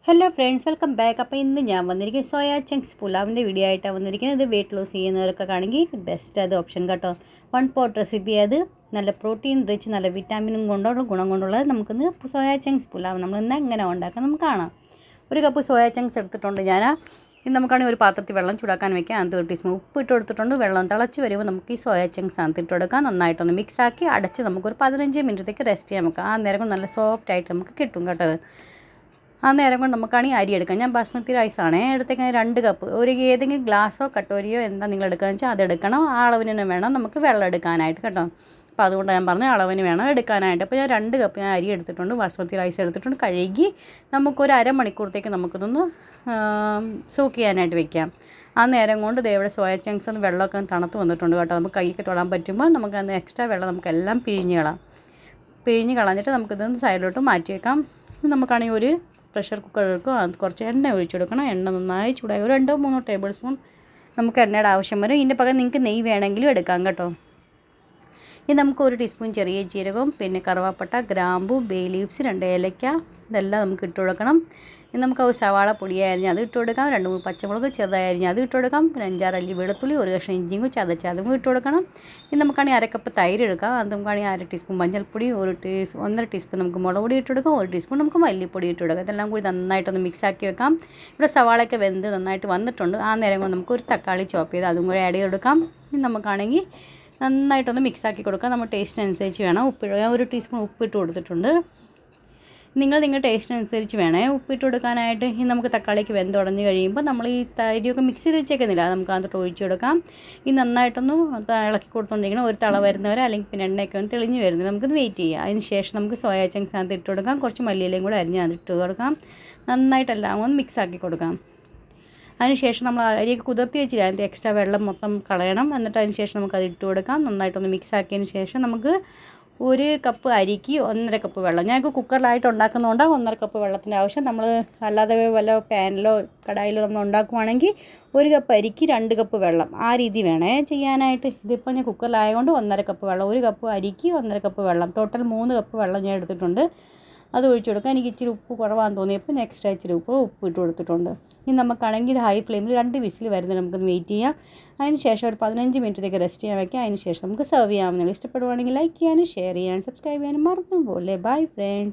Hello friends, welcome back. അപ്പോൾ ഇന്ന് ഞാൻ വന്നിരിക്കുന്നത് സോയാ ചങ്ക്സ് പുലാവിൻ്റെ വീഡിയോ ആയിട്ടാണ് വന്നിരിക്കുന്നത്. ഇത് വെയിറ്റ് ലോസ് ചെയ്യുന്നവരൊക്കെ ആണെങ്കിൽ ബെസ്റ്റ് അത് ഓപ്ഷൻ കേട്ടോ. 1 പോട്ട് റെസിപ്പി. അത് നല്ല പ്രോട്ടീൻ റിച്ച്, നല്ല വിറ്റാമിനും കൊണ്ടുള്ള ഗുണം കൊണ്ടുള്ളത്. നമുക്കിന്ന് സോയാ ചങ്ക്സ് പുലാവ് നമ്മളിന്ന് എങ്ങനെ ഉണ്ടാക്കാം നമുക്ക് കാണാം. 1 കപ്പ് സോയാ ചങ്ക്സ് എടുത്തിട്ടുണ്ട് ഞാൻ. ഇനി നമുക്കാണെങ്കിൽ ഒരു പാത്രത്തിൽ വെള്ളം ചൂടാക്കാൻ വയ്ക്കാം. അതിൽ 1 ടീസ്പൂൺ ഉപ്പ് ഇട്ട് കൊടുത്തിട്ടുണ്ട്. വെള്ളം തിളച്ച് വരുമ്പോൾ നമുക്ക് ഈ സോയാ ചങ്ക്സ് അതിൽ ഇട്ട് കൊടുക്കാം. നന്നായിട്ടൊന്ന് മിക്സാക്കി അടച്ച് നമുക്കൊരു 15 മിനിറ്റത്തേക്ക് റെസ്റ്റ് ചെയ്യാൻ വെക്കാം. ആ നേരം കൊണ്ട് നല്ല സോഫ്റ്റ് ആയിട്ട് നമുക്ക് കിട്ടും കേട്ടോ. ആ നേരം കൊണ്ട് നമുക്കാണെങ്കിൽ അരി എടുക്കാം. ഞാൻ ബാസ്മതി റൈസാണേ എടുത്തേക്കാൻ 2 കപ്പ്. ഒരു ഏതെങ്കിലും ഗ്ലാസ്സോ കട്ടോരിയോ എന്താ നിങ്ങൾ എടുക്കുകയെന്ന് വെച്ചാൽ അതെടുക്കണം. ആ അളവിന് തന്നെ വേണം നമുക്ക് വെള്ളം എടുക്കാനായിട്ട് കേട്ടോ. അപ്പോൾ അതുകൊണ്ട് ഞാൻ പറഞ്ഞ അളവിന് വേണം എടുക്കാനായിട്ട്. അപ്പോൾ ഞാൻ 2 കപ്പ് ഞാൻ അരി എടുത്തിട്ടുണ്ട്, ബാസ്മതി റൈസ് എടുത്തിട്ടുണ്ട്. കഴുകി നമുക്കൊരു അരമണിക്കൂറത്തേക്ക് നമുക്കിതൊന്ന് സോക്ക് ചെയ്യാനായിട്ട് വെക്കാം. ആ നേരം കൊണ്ട് ഇവിടെ സോയ ചങ്ക്സ് ഒന്ന് വെള്ളമൊക്കെ തണുത്ത് വന്നിട്ടുണ്ട് കേട്ടോ. നമുക്ക് കൈയൊക്കെ തൊടാൻ പറ്റുമ്പോൾ നമുക്ക് അന്ന് എക്സ്ട്രാ വെള്ളം നമുക്കെല്ലാം പിഴിഞ്ഞ് കളഞ്ഞിട്ട് നമുക്കിതൊന്ന് സൈഡിലോട്ട് മാറ്റി വെക്കാം. നമുക്കാണെങ്കിൽ ഒരു പ്രഷർ കുക്കർ എടുക്കും. അത് കുറച്ച് എണ്ണ ഒഴിച്ചു കൊടുക്കണം. എണ്ണ നന്നായി ചൂടായി ഒരു 2-3 ടേബിൾ സ്പൂൺ നമുക്ക് എണ്ണയുടെ ആവശ്യം വരും. ഇതിൻ്റെ പകരം നിങ്ങൾക്ക് നെയ്യ് വേണമെങ്കിലും എടുക്കാം കേട്ടോ. ഇനി നമുക്ക് 1 ടീസ്പൂൺ ചെറിയ ജീരകം, പിന്നെ കറുവാപ്പട്ട, ഗ്രാമ്പു, ബേ ലീവ്സ്, 2 ഏലക്ക ഇതെല്ലാം നമുക്ക് ഇട്ട് കൊടുക്കണം. ഇനി നമുക്ക് ഒരു സവാള പൊടിയായിരിക്കും അത് ഇട്ട് കൊടുക്കാം. 2-3 പച്ചമുളക് ചെറുതായിരിക്കും അത് ഇട്ട് കൊടുക്കാം. പിന്നെ 5-6 അല്ലി വെളുത്തുള്ളി, 1 കഷ്ണം ഇഞ്ചിയും ചതച്ച് അതും ഇട്ട് കൊടുക്കണം. ഇനി നമുക്കാണെങ്കിൽ 1 കപ്പ് തൈര് എടുക്കാം. അത് നമുക്കാണെങ്കിൽ 1/2 ടീസ്പൂൺ മഞ്ഞൾപ്പൊടി, 1 ടീസ്പൂൺ നമുക്ക് മുളക് പൊടി ഇട്ട് കൊടുക്കാം. 1 ടീസ്പൂൺ നമുക്ക് മല്ലിപ്പൊടി ഇട്ട് കൊടുക്കാം. ഇതെല്ലാം കൂടി നന്നായിട്ടൊന്ന് മിക്സാക്കി വെക്കാം. ഇവിടെ സവാളയൊക്കെ വെന്ത് നന്നായിട്ട് വന്നിട്ടുണ്ട്. ആ നേരം കൊണ്ട് നമുക്ക് ഒരു തക്കാളി ചോപ്പ് ചെയ്ത് അതും കൂടി ആഡ് ചെയ്ത് കൊടുക്കാം. ഇനി നമുക്കാണെങ്കിൽ നന്നായിട്ടൊന്ന് മിക്സാക്കി കൊടുക്കാം. നമ്മൾ ടേസ്റ്റിനനുസരിച്ച് വേണം ഉപ്പ്. ഞാൻ 1 ടീസ്പൂൺ ഉപ്പിട്ട് കൊടുത്തിട്ടുണ്ട്. നിങ്ങളുടെ ടേസ്റ്റിനനുസരിച്ച് വേണേ ഉപ്പിട്ട് കൊടുക്കാനായിട്ട്. ഇനി നമുക്ക് തക്കാളിക്ക് വെന്തുടഞ്ഞ് കഴിയുമ്പോൾ നമ്മൾ ഈ തൈരൊക്കെ മിക്സ് ചെയ്ത് വെച്ചേക്കുന്നില്ല, അത് നമുക്ക് അതിനകത്ത് ഒഴിച്ച് കൊടുക്കാം. ഈ നന്നായിട്ടൊന്ന് ഇളക്കി കൊടുത്തുകൊണ്ടിരിക്കണം. ഒരു തള വരുന്നവരെ അല്ലെങ്കിൽ പിന്നെ എണ്ണയൊക്കെ ഒന്ന് തെളിഞ്ഞ് വരുന്നത് നമുക്കത് വെയിറ്റ് ചെയ്യാം. അതിന് ശേഷം നമുക്ക് സോയാ ചങ്ക്സ് അതിനകത്ത് ഇട്ട് കൊടുക്കാം. കുറച്ച് മല്ലിയിലയും കൂടെ അരിഞ്ഞ് അതിട്ട് കൊടുക്കാം. നന്നായിട്ടെല്ലാം ഒന്ന് മിക്സാക്കി കൊടുക്കാം. അതിനുശേഷം നമ്മൾ അരിയൊക്കെ കുതിർത്തി വെച്ചില്ല, അതിൻ്റെ എക്സ്ട്രാ വെള്ളം മൊത്തം കളയണം. എന്നിട്ട് അതിന് ശേഷം നമുക്കത് ഇട്ട് കൊടുക്കാം. നന്നായിട്ടൊന്ന് മിക്സാക്കിയതിന് ശേഷം നമുക്ക് 1 കപ്പ് അരിക്ക് 1.5 കപ്പ് വെള്ളം. ഞങ്ങൾക്ക് കുക്കറിലായിട്ട് ഉണ്ടാക്കുന്നതുകൊണ്ട് 1.5 കപ്പ് വെള്ളത്തിൻ്റെ ആവശ്യം. നമ്മൾ അല്ലാതെ വല്ല പാനിലോ കടായിലോ നമ്മൾ ഉണ്ടാക്കുവാണെങ്കിൽ 1 കപ്പ് അരിക്ക് 2 കപ്പ് വെള്ളം. ആ രീതി വേണേ ചെയ്യാനായിട്ട്. ഇതിപ്പോൾ ഞാൻ കുക്കറിലായതുകൊണ്ട് 1.5 കപ്പ് വെള്ളം. 1 കപ്പ് അരിക്ക് 1.5 കപ്പ് വെള്ളം. ടോട്ടൽ 3 കപ്പ് വെള്ളം ഞാൻ എടുത്തിട്ടുണ്ട്. അത് ഒഴിച്ചു കൊടുക്കാം. എനിക്ക് ഇച്ചിരി ഉപ്പ് കുറവാണെന്ന് തോന്നിയപ്പോൾ ഞാൻ എക്സ്ട്രാ ഇച്ചിരി ഉപ്പ് ഇട്ട് കൊടുത്തിട്ടുണ്ട്. ഇനി നമുക്കാണെങ്കിൽ ഇത് ഹൈ ഫ്ലെയിമിൽ 2 വിസിൽ വരുന്നത് നമുക്കൊന്ന് വെയിറ്റ് ചെയ്യാം. അതിന് ശേഷം ഒരു 15 മിനിറ്റത്തേക്ക് റെസ്റ്റ് ചെയ്യാൻ വയ്ക്കാം. അതിന് ശേഷം നമുക്ക് സെർവ് ചെയ്യാവുന്നതാണ്. ഇഷ്ടപ്പെടുവാണെങ്കിൽ ലൈക്ക് ചെയ്യാനും ഷെയർ ചെയ്യാനും സബ്സ്ക്രൈബ് ചെയ്യാനും മറന്നു പോലെ. Bye friends.